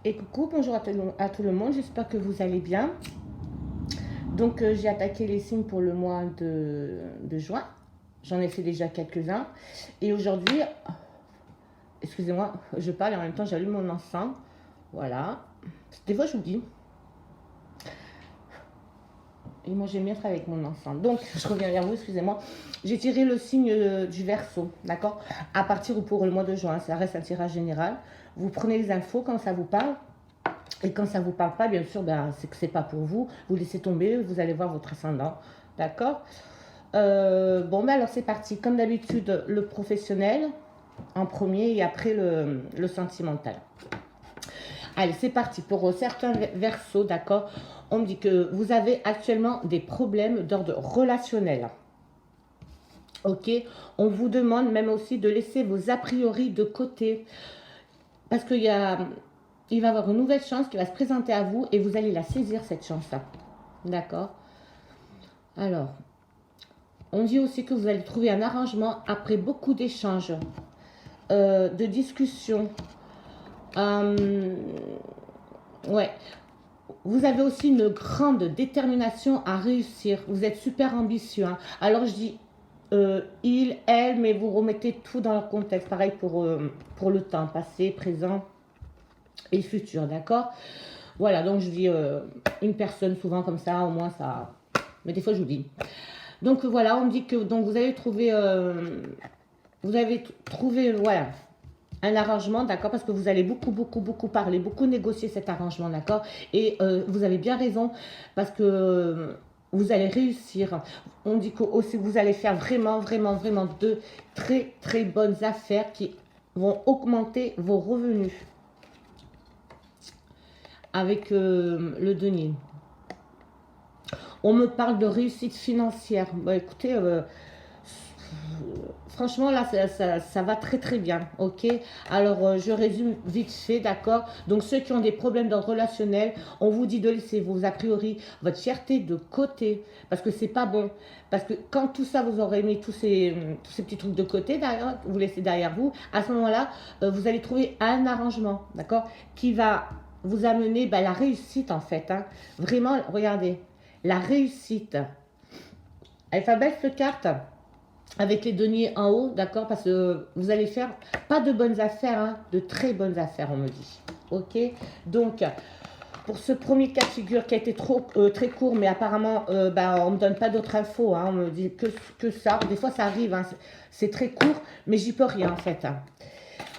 Et coucou, bonjour à tout le monde, j'espère que vous allez bien. Donc j'ai attaqué les signes pour le mois de juin. J'en ai fait déjà quelques-uns. Et aujourd'hui, excusez-moi, je parle et en même temps j'allume mon encens. Voilà. Des fois je vous dis. Et moi j'aime bien travailler avec mon encens. Donc je reviens vers vous, excusez-moi. J'ai tiré le signe du Verseau, d'accord. À partir pour le mois de juin, ça reste un tirage général. Vous prenez les infos quand ça vous parle. Et quand ça ne vous parle pas, bien sûr, ben, c'est que ce n'est pas pour vous. Vous laissez tomber, vous allez voir votre ascendant. D'accord. Bon, ben alors c'est parti. Comme d'habitude, le professionnel en premier et après le sentimental. Allez, c'est parti. Pour certains versos, d'accord, on me dit que vous avez actuellement des problèmes d'ordre relationnel. Ok. On vous demande même aussi de laisser vos a priori de côté. Parce qu'il y a... Il va y avoir une nouvelle chance qui va se présenter à vous et vous allez la saisir, cette chance-là. D'accord. Alors, on dit aussi que vous allez trouver un arrangement après beaucoup d'échanges, de discussions. Ouais. Vous avez aussi une grande détermination à réussir. Vous êtes super ambitieux. Hein. Alors, je dis il, elle, mais vous remettez tout dans leur contexte. Pareil pour le temps passé, présent et futur, d'accord. Voilà, donc je dis une personne souvent comme ça, au moins ça... Mais des fois je vous dis. Donc voilà, on me dit que donc, vous avez trouvé, voilà, un arrangement, d'accord, parce que vous allez beaucoup parler, beaucoup négocier cet arrangement, d'accord. Et vous avez bien raison, parce que vous allez réussir. On dit que aussi vous allez faire vraiment de très bonnes affaires qui vont augmenter vos revenus. Avec le denier. On me parle de réussite financière. Bah, écoutez, franchement, là, ça va très bien, ok. Alors, je résume vite fait, d'accord. Donc, ceux qui ont des problèmes d'ordre relationnel, on vous dit de laisser vos a priori, votre fierté de côté, parce que c'est pas bon. Parce que quand tout ça, vous aurez mis tous ces petits trucs de côté, derrière, vous laissez derrière vous, à ce moment-là, vous allez trouver un arrangement, d'accord, qui va vous amener la réussite, en fait. Hein. Vraiment, regardez, la réussite. Alphabet de carte avec les deniers en haut, d'accord, parce que vous allez faire pas de bonnes affaires, hein, de très bonnes affaires, on me dit. Ok, donc pour ce premier cas de figure qui a été très court, mais apparemment on ne me donne pas d'autres infos, hein, on me dit que ça. Des fois ça arrive, hein, c'est très court, mais j'y peux rien en fait. Hein.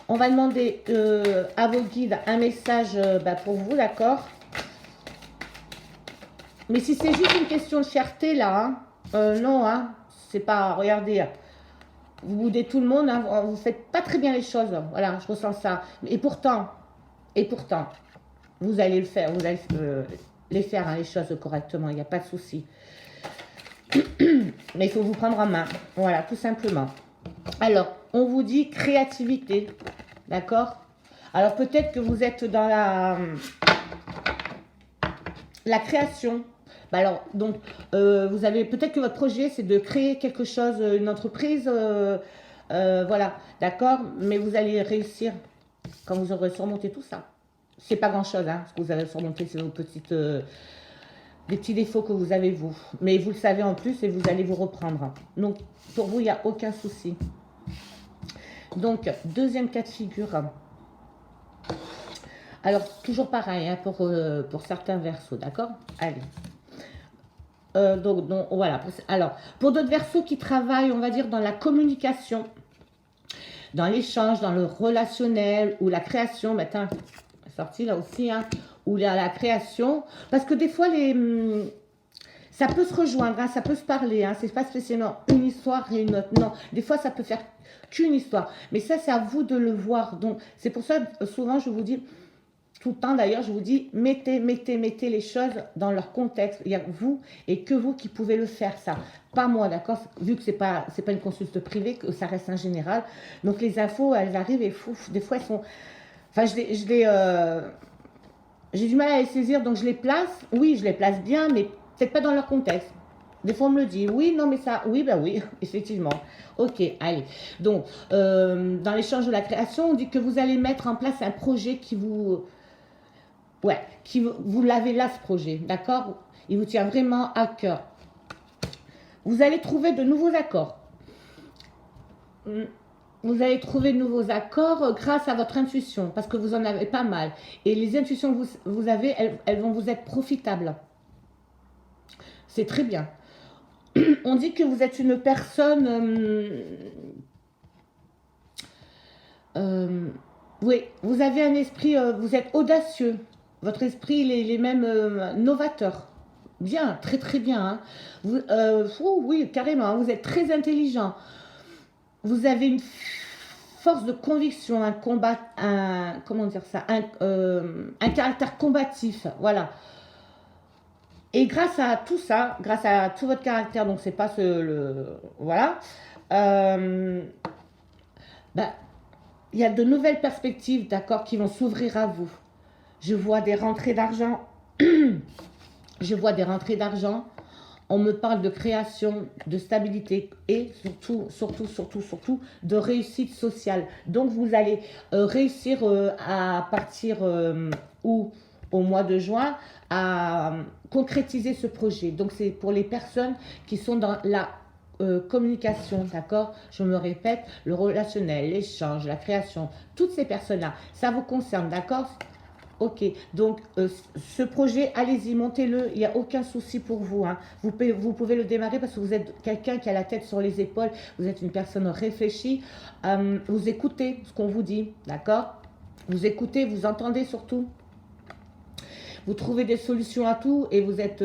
On va demander à vos guides un message pour vous, d'accord. Mais si c'est juste une question de fierté là, non, hein, c'est pas, regardez, vous boudez tout le monde, hein, vous faites pas très bien les choses, voilà, je ressens ça. Et pourtant, vous allez le faire, vous allez les faire, hein, les choses correctement, il n'y a pas de souci. Mais il faut vous prendre en main, voilà, tout simplement. Alors, on vous dit créativité, d'accord. Alors peut-être que vous êtes dans la création. Alors, donc, vous avez peut-être que votre projet, c'est de créer quelque chose, une entreprise, voilà, d'accord. Mais vous allez réussir quand vous aurez surmonté tout ça. C'est pas grand-chose, hein, ce que vous avez surmonté, c'est vos petites, des petits défauts que vous avez vous. Mais vous le savez en plus et vous allez vous reprendre. Donc, pour vous, il n'y a aucun souci. Donc, deuxième cas de figure. Alors, toujours pareil, hein, pour certains versos, d'accord. Allez. Donc, voilà. Alors, pour d'autres versos qui travaillent, on va dire, dans la communication, dans l'échange, dans le relationnel ou la création, maintenant, sorti là aussi, hein, ou la création, parce que des fois, ça peut se rejoindre, hein, ça peut se parler, hein, c'est pas spécialement une histoire et une autre, non, des fois, ça peut faire qu'une histoire, mais ça, c'est à vous de le voir, donc, c'est pour ça, souvent, je vous dis, tout le temps d'ailleurs, je vous dis, mettez les choses dans leur contexte. Il y a vous et que vous qui pouvez le faire, ça. Pas moi, d'accord. Vu que c'est pas une consulte privée, que ça reste en général. Donc les infos, elles arrivent et des fois elles sont... Enfin, j'ai du mal à les saisir, donc je les place. Oui, je les place bien, mais peut-être pas dans leur contexte. Des fois, on me le dit, oui, non, mais ça, oui, ben oui, effectivement. Ok, allez. Donc, dans l'échange de la création, on dit que vous allez mettre en place un projet qui vous Ouais, vous l'avez là, ce projet, d'accord? Il vous tient vraiment à cœur. Vous allez trouver de nouveaux accords. Vous allez trouver de nouveaux accords grâce à votre intuition, parce que vous en avez pas mal. Et les intuitions que vous avez, elles vont vous être profitables. C'est très bien. On dit que vous êtes une personne... oui, vous avez un esprit... vous êtes audacieux. Votre esprit, il est même novateur. Bien, très très bien. Hein. Oui, carrément. Hein. Vous êtes très intelligent. Vous avez une force de conviction, un combat, comment dire ça, un caractère combatif, voilà. Et grâce à tout ça, grâce à tout votre caractère, donc c'est pas voilà, bah, il y a de nouvelles perspectives, d'accord, qui vont s'ouvrir à vous. Je vois des rentrées d'argent, je vois des rentrées d'argent. On me parle de création, de stabilité et surtout de réussite sociale. Donc vous allez réussir à partir au mois de juin à concrétiser ce projet. Donc c'est pour les personnes qui sont dans la communication, d'accord? Je me répète, le relationnel, l'échange, la création, toutes ces personnes-là, ça vous concerne, d'accord? Ok, donc ce projet, allez-y, montez-le, il n'y a aucun souci pour vous. Hein. Vous pouvez le démarrer parce que vous êtes quelqu'un qui a la tête sur les épaules, vous êtes une personne réfléchie, vous écoutez ce qu'on vous dit, d'accord? Vous écoutez, vous entendez surtout, vous trouvez des solutions à tout et vous êtes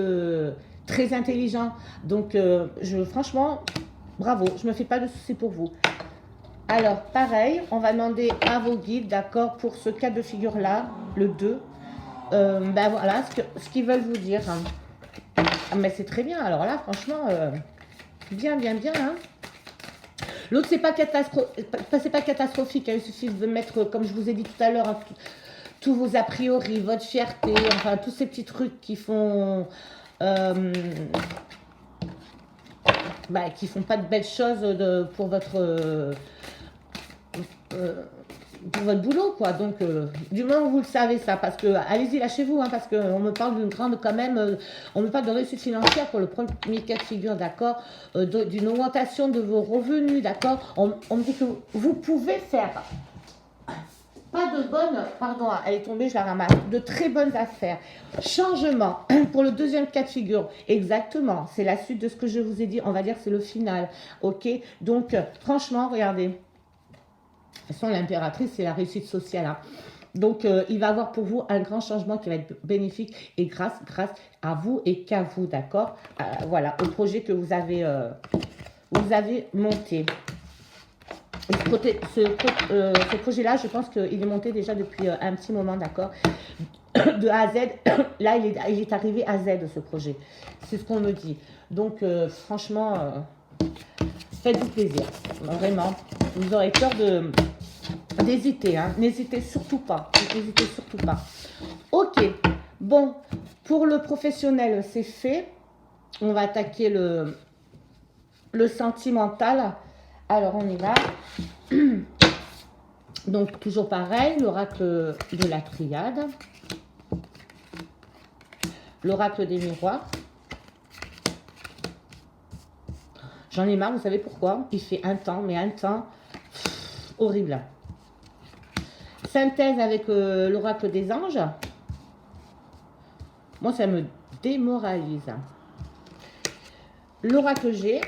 très intelligent. Donc, franchement, bravo, je ne me fais pas de soucis pour vous. Alors, pareil, on va demander à vos guides, d'accord, pour ce cas de figure-là, le 2. Ben voilà, ce qu'ils veulent vous dire. Hein. Mais c'est très bien. Alors là, franchement, bien. Hein. L'autre, c'est pas catastrophique. Hein. Il suffit de mettre, comme je vous ai dit tout à l'heure, hein, tous vos a priori, votre fierté, enfin, tous ces petits trucs qui font... qui font pas de belles choses pour votre boulot, quoi. Donc, du moment où vous le savez, ça, parce que, allez-y, lâchez-vous, hein, parce qu'on me parle d'une grande, quand même, on me parle de réussite financière pour le premier cas de figure, d'accord, d'une augmentation de vos revenus, d'accord. On me dit que vous pouvez faire pas de bonnes, pardon, elle est tombée, je la ramasse, de très bonnes affaires. Changement, pour le deuxième cas de figure, exactement, c'est la suite de ce que je vous ai dit, on va dire que c'est le final, ok. Donc, franchement, regardez, de toute façon, l'impératrice, c'est la réussite sociale. Hein. Donc, il va y avoir pour vous un grand changement qui va être bénéfique et grâce à vous et qu'à vous, d'accord. Voilà, au projet que vous avez monté. Ce projet-là, je pense qu'il est monté déjà depuis un petit moment, d'accord. De A à Z, là, il est arrivé à Z, ce projet. C'est ce qu'on me dit. Donc, franchement, faites-vous plaisir. Vraiment, vous aurez peur d'hésiter. Hein. N'hésitez surtout pas. N'hésitez surtout pas. Ok. Bon, pour le professionnel, c'est fait. On va attaquer le sentimental. Alors, on y va. Donc, toujours pareil, l'oracle de la triade. L'oracle des miroirs. J'en ai marre, vous savez pourquoi? Il fait un temps, mais un temps horrible. Synthèse avec l'oracle des anges. Moi, ça me démoralise. L'oracle G.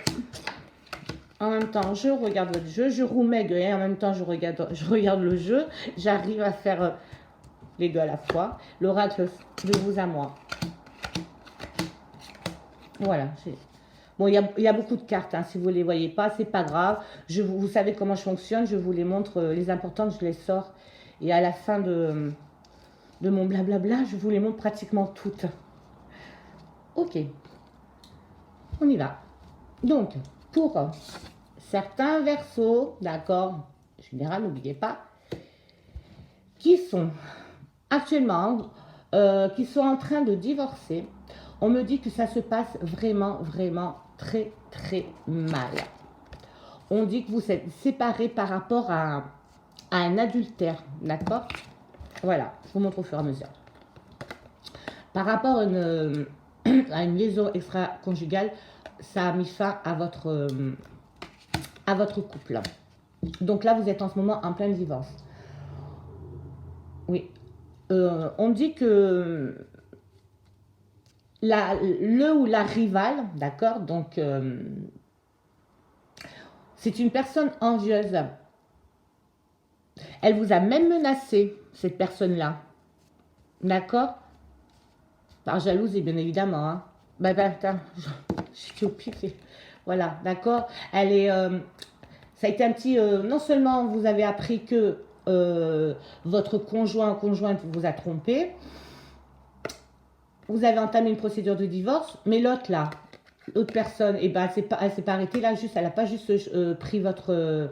En même temps, je regarde votre jeu, je roumègue et en même temps, je regarde le jeu. J'arrive à faire les deux à la fois. L'oracle de vous à moi. Voilà. Bon, il y a beaucoup de cartes. Hein, si vous ne les voyez pas, c'est pas grave. Vous savez comment je fonctionne. Je vous les montre. Les importantes, je les sors. Et à la fin de mon blablabla, je vous les montre pratiquement toutes. Ok. On y va. Donc, pour certains Verseaux, d'accord, général, n'oubliez pas, qui sont actuellement, qui sont en train de divorcer, on me dit que ça se passe vraiment très mal. On dit que vous êtes séparés par rapport à un adultère, d'accord. Voilà, je vous montre au fur et à mesure. Par rapport à une liaison extra-conjugale, ça a mis fin à votre couple. Donc là, vous êtes en ce moment en plein divorce. Oui. On dit que le ou la rivale, d'accord, donc c'est une personne envieuse. Elle vous a même menacé, cette personne-là. D'accord? Par jalousie, bien évidemment. Hein. Attends, je suis au. Voilà, d'accord? Elle est. Ça a été un petit. Non seulement vous avez appris que votre conjoint ou conjointe vous a trompé, vous avez entamé une procédure de divorce, mais l'autre là, l'autre personne, eh ben, elle s'est pas arrêtée là, juste, elle n'a pas juste pris votre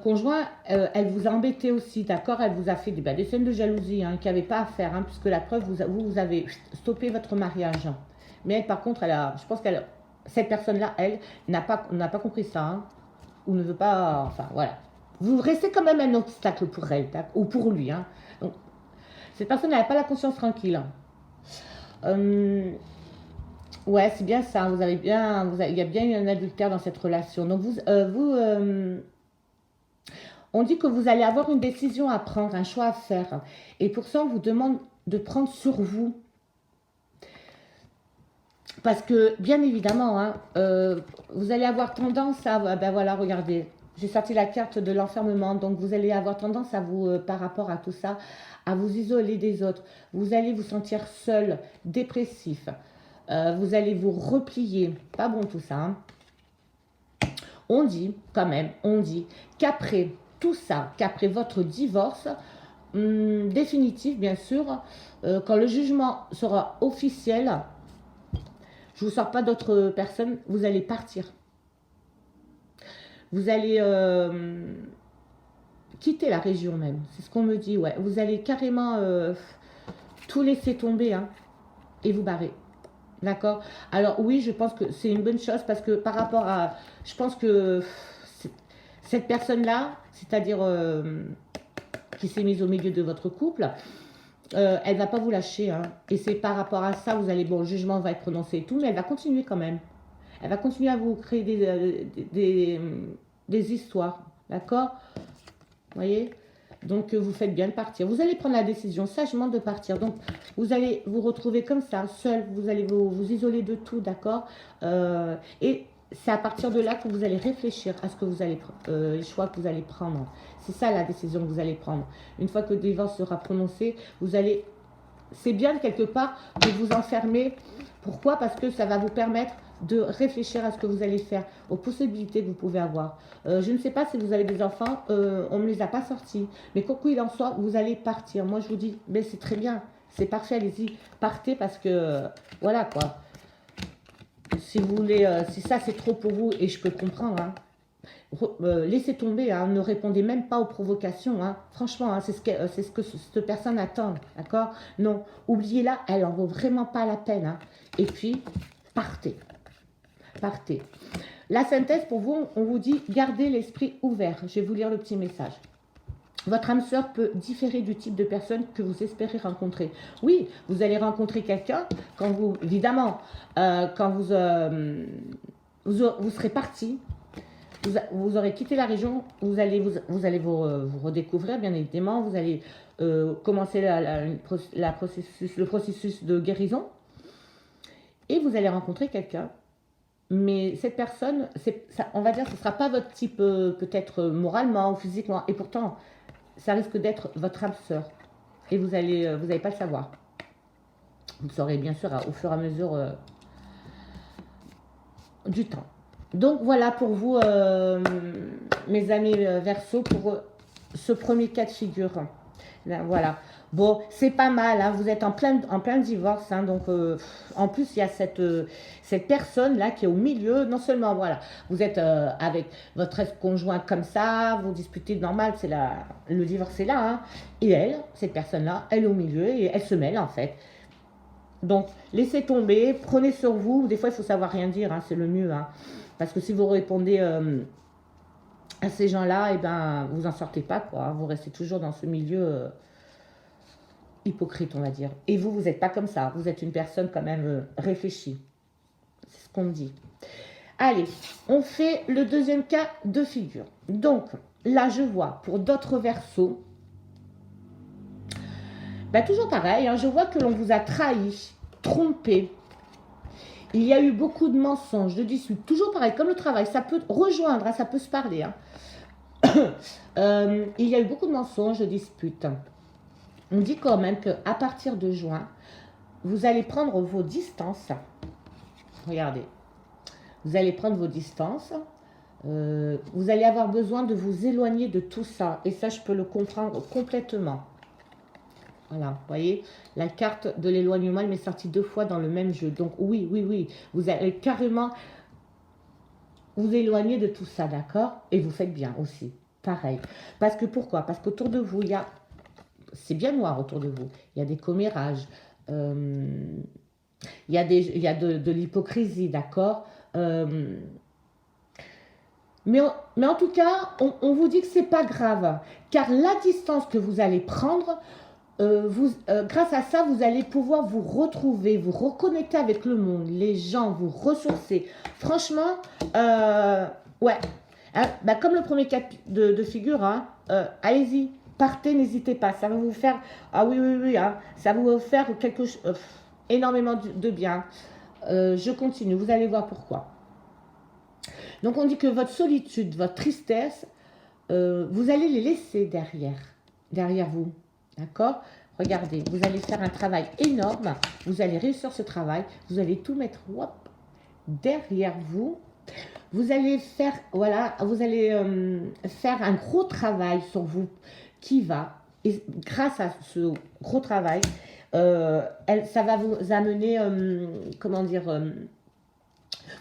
conjoint, elle vous a embêté aussi, d'accord? Elle vous a fait des scènes de jalousie hein, qu'il n'y avait pas à faire, hein, puisque la preuve, vous avez stoppé votre mariage. Mais elle, par contre, je pense qu'elle, cette personne-là, elle, n'a pas compris ça, hein, ou ne veut pas, enfin voilà. Vous restez quand même un obstacle pour elle, ou pour lui. Hein. Donc, cette personne n'a pas la conscience tranquille. Ouais, c'est bien ça. Il y a bien eu un adultère dans cette relation. Donc on dit que vous allez avoir une décision à prendre, un choix à faire. Et pour ça, on vous demande de prendre sur vous. Parce que, bien évidemment, hein, vous allez avoir tendance à... Ben voilà, regardez, j'ai sorti la carte de l'enfermement. Donc, vous allez avoir tendance à vous, par rapport à tout ça, à vous isoler des autres. Vous allez vous sentir seul, dépressif. Vous allez vous replier. Pas bon tout ça. Hein. On dit, quand même, qu'après tout ça, qu'après votre divorce, définitif bien sûr, quand le jugement sera officiel, je ne vous sors pas d'autres personnes, vous allez partir. Vous allez quitter la région même, c'est ce qu'on me dit, ouais. Vous allez carrément tout laisser tomber hein, et vous barrer. D'accord? Alors oui, je pense que c'est une bonne chose parce que par rapport à... Je pense que cette personne-là, c'est-à-dire qui s'est mise au milieu de votre couple, elle ne va pas vous lâcher. Hein. Et c'est par rapport à ça, vous allez... Bon, le jugement va être prononcé et tout, mais elle va continuer quand même. Elle va continuer à vous créer des histoires. D'accord? Vous voyez? Donc, vous faites bien de partir. Vous allez prendre la décision sagement de partir. Donc, vous allez vous retrouver comme ça, seul. Vous allez vous isoler de tout, d'accord? Et c'est à partir de là que vous allez réfléchir à ce que vous allez, les choix que vous allez prendre. C'est ça la décision que vous allez prendre. Une fois que le divorce sera prononcé, vous allez... C'est bien quelque part de vous enfermer. Pourquoi? Parce que ça va vous permettre de réfléchir à ce que vous allez faire, aux possibilités que vous pouvez avoir. Je ne sais pas si vous avez des enfants, on ne me les a pas sortis. Mais quoi qu'il en soit, vous allez partir. Moi, je vous dis, mais c'est très bien, c'est parfait, allez-y, partez parce que, voilà quoi. Si vous voulez, si ça c'est trop pour vous, et je peux comprendre, hein, laissez tomber, hein, ne répondez même pas aux provocations. Hein. Franchement, hein, c'est ce que cette personne attend, d'accord? Non, oubliez-la, elle en vaut vraiment pas la peine. Hein. Et puis, partez. Partez. La synthèse pour vous, on vous dit gardez l'esprit ouvert. Je vais vous lire le petit message. Votre âme sœur peut différer du type de personne que vous espérez rencontrer. Oui, vous allez rencontrer quelqu'un quand vous, évidemment, quand vous serez parti, vous aurez quitté la région, vous allez vous redécouvrir, bien évidemment, vous allez commencer le processus de guérison et vous allez rencontrer quelqu'un. Mais cette personne, on va dire, ce ne sera pas votre type, peut-être moralement ou physiquement. Et pourtant, ça risque d'être votre âme sœur. Et vous n'allez pas le savoir. Vous le saurez bien sûr au fur et à mesure du temps. Donc voilà pour vous, mes amis Verseau, pour ce premier cas de figure. Là, voilà. Bon, c'est pas mal, hein, vous êtes en plein divorce, hein, donc en plus il y a cette personne-là qui est au milieu, non seulement, voilà, vous êtes avec votre ex-conjoint comme ça, vous disputez normal, le divorce est là, hein, et elle, cette personne-là, elle est au milieu et elle se mêle en fait. Donc, laissez tomber, prenez sur vous, des fois il faut savoir rien dire, hein, c'est le mieux, hein, parce que si vous répondez à ces gens-là, eh ben, vous en sortez pas, quoi, vous restez toujours dans ce milieu... hypocrite, on va dire. Et vous, vous n'êtes pas comme ça. Vous êtes une personne quand même réfléchie. C'est ce qu'on me dit. Allez, on fait le deuxième cas de figure. Donc, là, je vois pour d'autres versos, ben, toujours pareil, hein, je vois que l'on vous a trahi, trompé. Il y a eu beaucoup de mensonges, de disputes. Toujours pareil, comme le travail, ça peut rejoindre, hein, ça peut se parler. Hein. Il y a eu beaucoup de mensonges, de disputes. On dit quand même qu'à partir de juin, vous allez prendre vos distances. Regardez. Vous allez prendre vos distances. Vous allez avoir besoin de vous éloigner de tout ça. Et ça, je peux le comprendre complètement. Voilà, vous voyez, la carte de l'éloignement, elle m'est sortie 2 fois dans le même jeu. Donc oui, oui, oui, vous allez carrément vous éloigner de tout ça, d'accord? Et vous faites bien aussi, pareil. Parce que pourquoi? Parce qu'autour de vous, il y a... C'est bien noir autour de vous. Il y a des commérages. Il y a, de l'hypocrisie, d'accord? Mais en tout cas, on vous dit que c'est pas grave. Car la distance que vous allez prendre... grâce à ça, vous allez pouvoir vous retrouver, vous reconnecter avec le monde, les gens, vous ressourcer. Franchement, ouais. Hein, bah, comme le premier cas de figure, hein, allez-y, partez, n'hésitez pas. Ça va vous faire, ah oui, oui, oui, hein, ça va vous faire énormément de bien. Je continue, vous allez voir pourquoi. Donc on dit que votre solitude, votre tristesse, vous allez les laisser derrière vous. D'accord? Regardez, vous allez faire un travail énorme. Vous allez réussir ce travail. Vous allez tout mettre derrière vous. Vous allez faire, voilà, vous allez faire un gros travail sur vous qui va. Et grâce à ce gros travail, ça va vous amener, comment dire,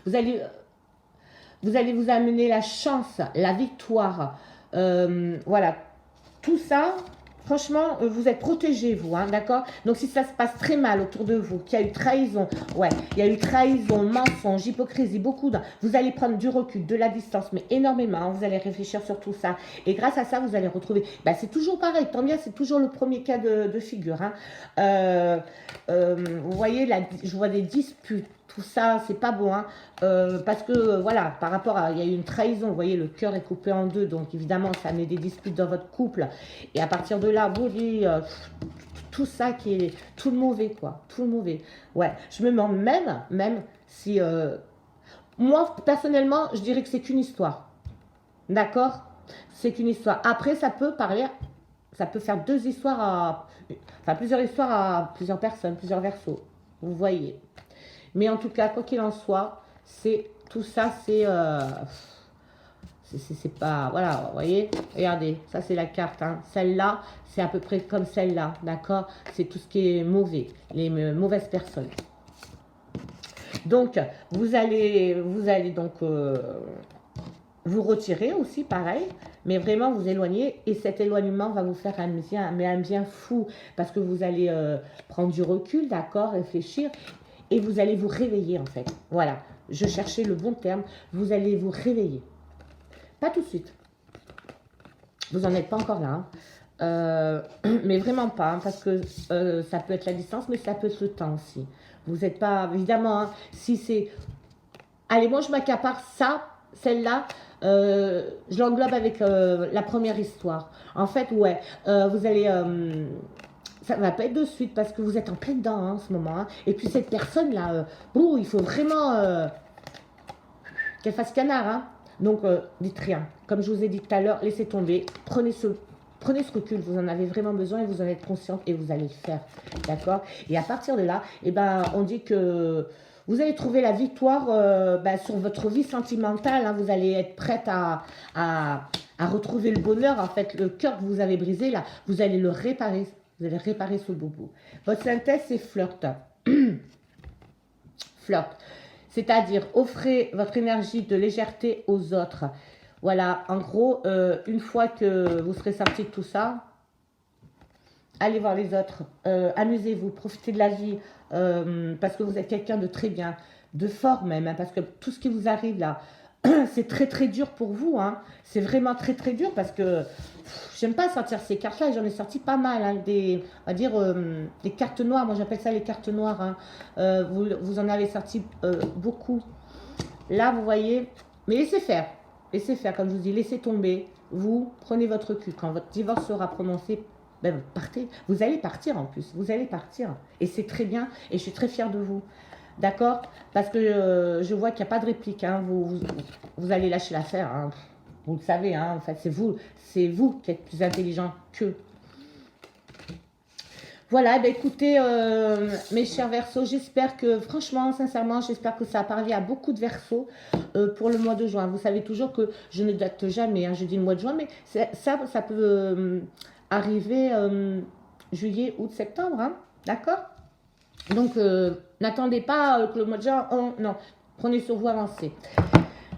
vous allez vous amener la chance, la victoire. Voilà, tout ça. Franchement, vous êtes protégés, vous, hein, d'accord? Donc, si ça se passe très mal autour de vous, qu'il y a eu trahison, ouais, il y a eu trahison, mensonge, hypocrisie, beaucoup de... Vous allez prendre du recul, de la distance, mais énormément, hein, vous allez réfléchir sur tout ça. Et grâce à ça, vous allez retrouver... Bah, c'est toujours pareil, tant bien, c'est toujours le premier cas de figure. Hein. Vous voyez, je vois des disputes. Tout ça, c'est pas bon, hein, parce que, voilà, par rapport à, il y a eu une trahison, vous voyez, le cœur est coupé en deux, donc évidemment, ça met des disputes dans votre couple, et à partir de là, vous voyez, tout ça qui est, tout le mauvais, quoi, tout le mauvais, ouais, je me demande même si, moi, personnellement, je dirais que c'est qu'une histoire, d'accord, c'est qu'une histoire, après, ça peut parler, ça peut faire plusieurs histoires à plusieurs personnes, plusieurs versos, vous voyez. Mais en tout cas, quoi qu'il en soit, tout ça, c'est pas... Voilà, vous voyez, regardez, ça c'est la carte. Hein. Celle-là, c'est à peu près comme celle-là, d'accord? C'est tout ce qui est mauvais, les mauvaises personnes. Donc, vous allez donc vous retirer aussi, pareil, mais vraiment vous éloigner. Et cet éloignement va vous faire un bien fou, parce que vous allez prendre du recul, d'accord, réfléchir. Et vous allez vous réveiller en fait. Voilà, je cherchais le bon terme. Vous allez vous réveiller. Pas tout de suite. Vous n'en êtes pas encore là. Hein. Mais vraiment pas. Hein, parce que ça peut être la distance, mais ça peut être le temps aussi. Vous n'êtes pas... Évidemment, hein, si c'est... Allez, moi je m'accapare ça, celle-là. Je l'englobe avec la première histoire. En fait, ouais. Vous allez... ça ne va pas être de suite parce que vous êtes en plein dedans hein, en ce moment. Hein. Et puis cette personne-là, il faut vraiment qu'elle fasse canard. Hein. Donc, dites rien. Comme je vous ai dit tout à l'heure, laissez tomber. Prenez ce recul. Vous en avez vraiment besoin et vous en êtes consciente et vous allez le faire. D'accord? Et à partir de là, eh ben, on dit que vous allez trouver la victoire sur votre vie sentimentale. Hein. Vous allez être prête à retrouver le bonheur. En fait, le cœur que vous avez brisé, là, vous allez le réparer. Vous allez réparer ce bobo. Votre synthèse, c'est flirt. Flirt. C'est-à-dire, offrez votre énergie de légèreté aux autres. Voilà, en gros, une fois que vous serez sorti de tout ça, allez voir les autres. Amusez-vous, profitez de la vie. Parce que vous êtes quelqu'un de très bien, de fort même. Hein, parce que tout ce qui vous arrive là, c'est très très dur pour vous, hein. C'est vraiment très très dur parce que j'aime pas sortir ces cartes-là. J'en ai sorti pas mal, hein, on va dire des cartes noires. Moi j'appelle ça les cartes noires, hein. Vous en avez sorti beaucoup. Là vous voyez, mais laissez faire, comme je vous dis, laissez tomber. Vous prenez votre cul. Quand votre divorce sera prononcé, ben, partez. Vous allez partir en plus. Vous allez partir. Et c'est très bien. Et je suis très fière de vous. D'accord? Parce que je vois qu'il n'y a pas de réplique. Hein. Vous allez lâcher l'affaire. Hein. Vous le savez. Hein. En fait, c'est vous qui êtes plus intelligent qu'eux. Voilà, ben écoutez, mes chers Verseaux, j'espère que, franchement, sincèrement, j'espère que ça a parlé à beaucoup de Verseaux pour le mois de juin. Vous savez toujours que je ne date jamais, hein, je dis le mois de juin, mais ça peut arriver juillet, août, septembre, hein, d'accord? Donc, n'attendez pas que le mois de juin, non, prenez sur vous, avancez.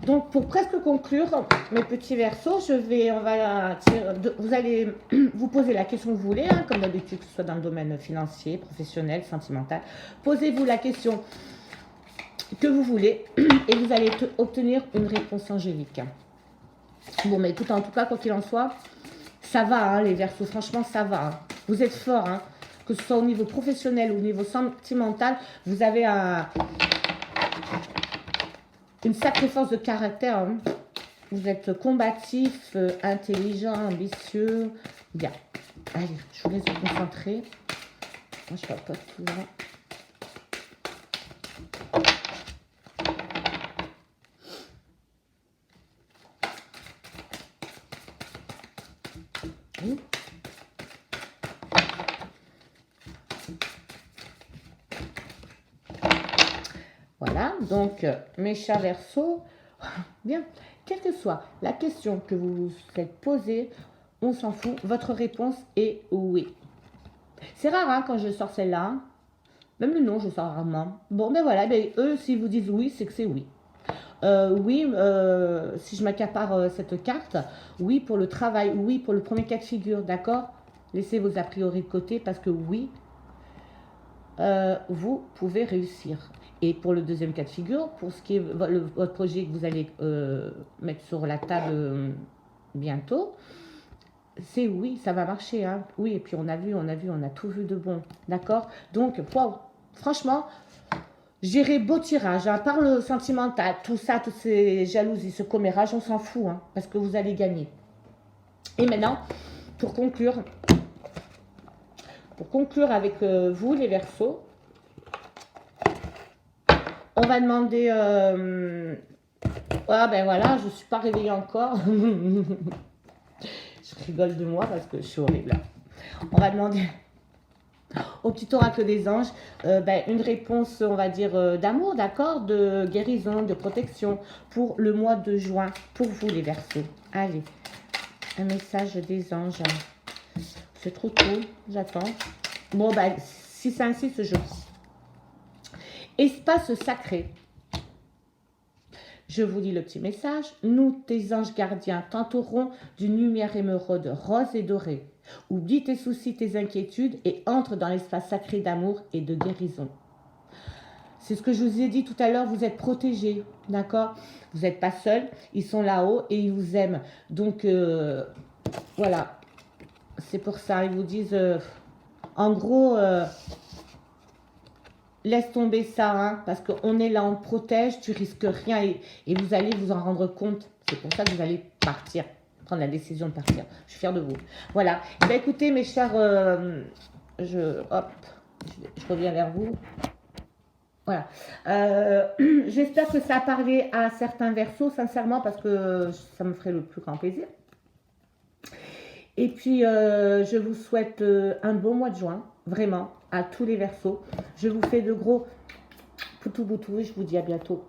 Donc, pour presque conclure, mes petits Verseaux, vous allez vous poser la question que vous voulez, hein, comme d'habitude, que ce soit dans le domaine financier, professionnel, sentimental. Posez-vous la question que vous voulez et vous allez obtenir une réponse angélique. Bon, mais écoute, en tout cas, quoi qu'il en soit, ça va, hein, les Verseaux, franchement, ça va. Hein. Vous êtes forts, hein, que ce soit au niveau professionnel ou au niveau sentimental, vous avez une sacrée force de caractère. Hein. Vous êtes combatif, intelligent, ambitieux. Bien. Allez, je vous laisse vous concentrer. Moi, je ne vois pas tout là. Voilà, donc mes chers Verseaux, bien, quelle que soit la question que vous vous faites poser, on s'en fout, votre réponse est oui. C'est rare hein, quand je sors celle-là, même le nom je sors rarement. Bon ben voilà, ben, eux s'ils vous disent oui, c'est que c'est oui. Oui, si je m'accapare cette carte, oui pour le travail, oui pour le premier cas de figure, d'accord? Laissez vos a priori de côté parce que oui, vous pouvez réussir. Et pour le deuxième cas de figure, pour ce qui est votre projet que vous allez mettre sur la table bientôt, c'est oui, ça va marcher. Hein. Oui, et puis on a tout vu de bon. D'accord? Donc, wow, franchement, j'irai beau tirage. Hein, par le sentimental, tout ça, toutes ces jalousies, ce commérage, on s'en fout. Hein, parce que vous allez gagner. Et maintenant, pour conclure avec vous, les Verseaux, on va demander... Ah ben voilà, je ne suis pas réveillée encore. Je rigole de moi parce que je suis horrible. On va demander au petit oracle des anges une réponse, on va dire, d'amour, d'accord, de guérison, de protection pour le mois de juin, pour vous les Verseaux. Allez, un message des anges. C'est trop tôt, j'attends. Bon, si ça insiste, je... Espace sacré. Je vous lis le petit message. Nous, tes anges gardiens, t'entourerons d'une lumière émeraude rose et dorée. Oublie tes soucis, tes inquiétudes et entre dans l'espace sacré d'amour et de guérison. C'est ce que je vous ai dit tout à l'heure, vous êtes protégés, d'accord? Vous n'êtes pas seuls, ils sont là-haut et ils vous aiment. Donc, voilà, c'est pour ça, ils vous disent, en gros... laisse tomber ça, hein, parce qu'on est là, on te protège, tu risques rien et vous allez vous en rendre compte. C'est pour ça que vous allez partir, prendre la décision de partir. Je suis fière de vous. Voilà. Ben, écoutez, mes chers, je reviens vers vous. Voilà. J'espère que ça a parlé à certains Verseaux, sincèrement, parce que ça me ferait le plus grand plaisir. Et puis, je vous souhaite un bon mois de juin, vraiment, à tous les Verseaux. Je vous fais de gros poutou-boutou et je vous dis à bientôt.